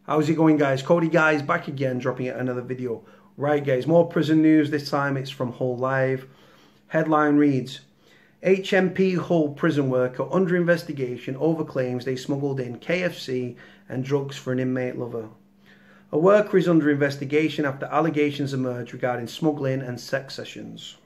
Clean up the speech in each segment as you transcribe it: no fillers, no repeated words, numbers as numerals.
How's it going, guys? Cody guys back again, dropping yet another video. Right guys, more prison news. This time it's from Hull Live. Headline reads, HMP Hull prison worker under investigation over claims they smuggled in KFC and drugs for an inmate lover. A worker is under investigation after allegations emerged regarding smuggling and sex sessions.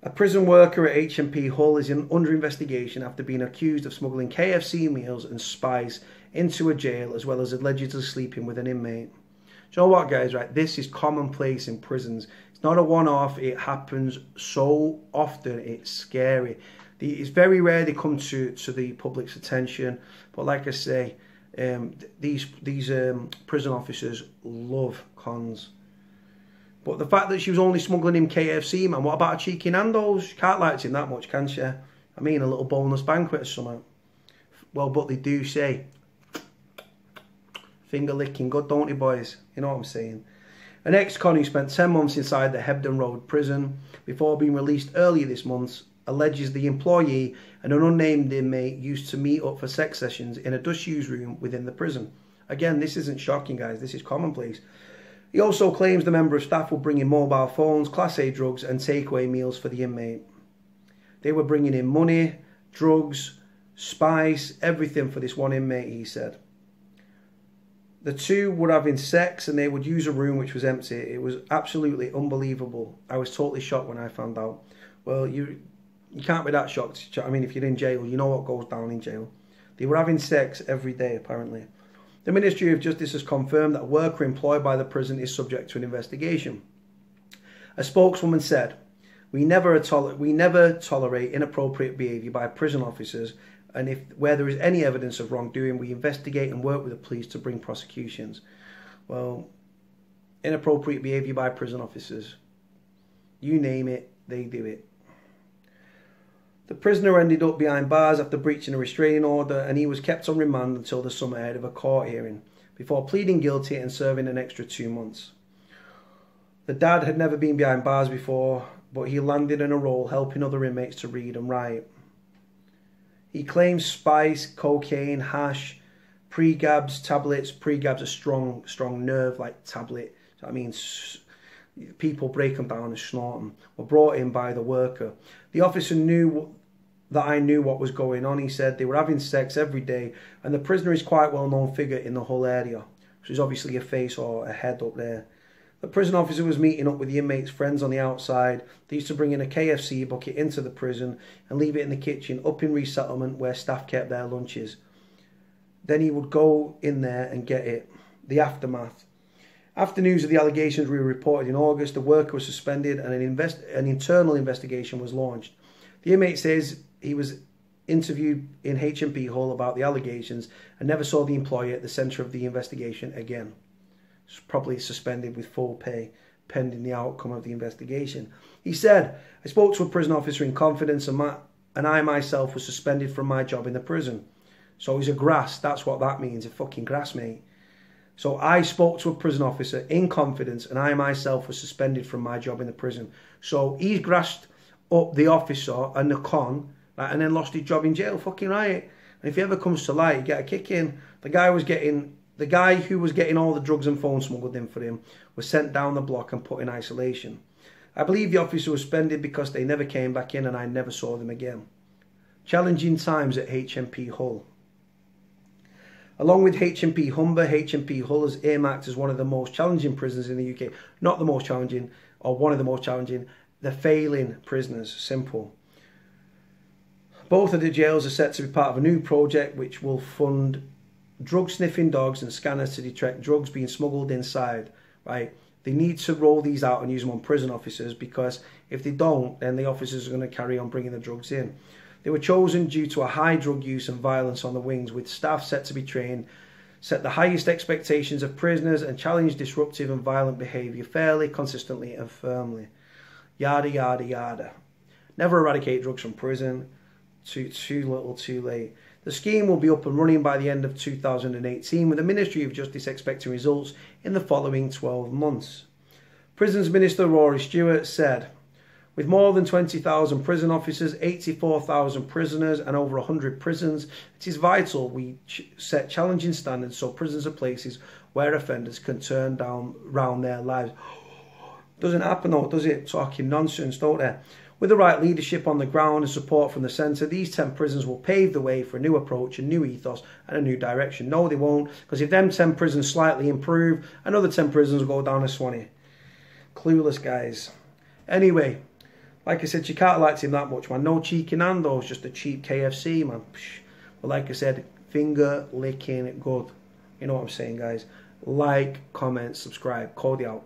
A prison worker at HMP Hull is under investigation after being accused of smuggling KFC meals and spice into a jail, as well as allegedly sleeping with an inmate. Do you know what, guys, right? This is commonplace in prisons. It's not a one-off. It happens so often. It's scary. It's very rare they come to the public's attention. But like I say, these prison officers love cons. But the fact that she was only smuggling him KFC, man, what about a cheeky Nando's? You can't like him that much, can she? I mean, a little boneless banquet or something. Well, but they do say, finger licking good, don't they, boys? You know what I'm saying? An ex-con who spent 10 months inside the Hebden Road prison before being released earlier this month alleges the employee and an unnamed inmate used to meet up for sex sessions in a disused room within the prison. Again, this isn't shocking, guys. This is commonplace. He also claims the member of staff were bringing mobile phones, Class A drugs and takeaway meals for the inmate. They were bringing in money, drugs, spice, everything for this one inmate, he said. The two were having sex and they would use a room which was empty. It was absolutely unbelievable. I was totally shocked when I found out. Well, you can't be that shocked. I mean, if you're in jail, you know what goes down in jail. They were having sex every day, apparently. The Ministry of Justice has confirmed that a worker employed by the prison is subject to an investigation. A spokeswoman said, we never tolerate inappropriate behaviour by prison officers, and where there is any evidence of wrongdoing, we investigate and work with the police to bring prosecutions. Well, inappropriate behaviour by prison officers. You name it, they do it. The prisoner ended up behind bars after breaching a restraining order, and he was kept on remand until the summer ahead of a court hearing, before pleading guilty and serving an extra 2 months. The dad had never been behind bars before, but he landed in a role helping other inmates to read and write. He claims spice, cocaine, hash, pre-gabs tablets. Pre-gabs are strong nerve-like tablet. So that means people break them down and snort them. Were brought in by the worker. The officer knew that I knew what was going on. He said they were having sex every day, and the prisoner is quite a well-known figure in the Hull area. So he's obviously a face or a head up there. The prison officer was meeting up with the inmates' friends on the outside. They used to bring in a KFC bucket into the prison and leave it in the kitchen up in resettlement where staff kept their lunches. Then he would go in there and get it. The aftermath. After news of the allegations were reported in August, the worker was suspended and an internal investigation was launched. The inmate says he was interviewed in HMP Hull about the allegations and never saw the employee at the centre of the investigation again. He was probably suspended with full pay pending the outcome of the investigation. He said, I spoke to a prison officer in confidence and I myself was suspended from my job in the prison. So he's a grass, that's what that means, a fucking grass mate. So I spoke to a prison officer in confidence and I myself was suspended from my job in the prison. So he's grassed up the officer and the con, right, and then lost his job in jail. Fucking right. And if he ever comes to light, you get a kick in. The guy who was getting all the drugs and phones smuggled in for him was sent down the block and put in isolation. I believe the officer was suspended because they never came back in and I never saw them again. Challenging times at HMP Hull. Along with HMP Humber, HMP Hull is earmarked as one of the most challenging prisons in the UK. Not the most challenging, or one of the most challenging. The failing prisoners. Simple. Both of the jails are set to be part of a new project which will fund drug-sniffing dogs and scanners to detect drugs being smuggled inside. Right? They need to roll these out and use them on prison officers, because if they don't, then the officers are going to carry on bringing the drugs in. They were chosen due to a high drug use and violence on the wings, with staff set to be trained, set the highest expectations of prisoners and challenge disruptive and violent behaviour fairly, consistently and firmly. Yada, yada, yada. Never eradicate drugs from prison. Too little, too late. The scheme will be up and running by the end of 2018, with the Ministry of Justice expecting results in the following 12 months. Prisons Minister Rory Stewart said, With more than 20,000 prison officers, 84,000 prisoners and over 100 prisons, it is vital we set challenging standards so prisons are places where offenders can turn round their lives. Doesn't happen though, does it? Talking nonsense, don't they? With the right leadership on the ground and support from the centre, these 10 prisons will pave the way for a new approach, a new ethos and a new direction. No, they won't, because if them 10 prisons slightly improve, another 10 prisons will go down a Swanee. Clueless guys. Anyway, like I said, you can't like him that much, man. No cheeky Nando's, just a cheap KFC, man. But like I said, finger licking good. You know what I'm saying, guys? Like, comment, subscribe. Cody out.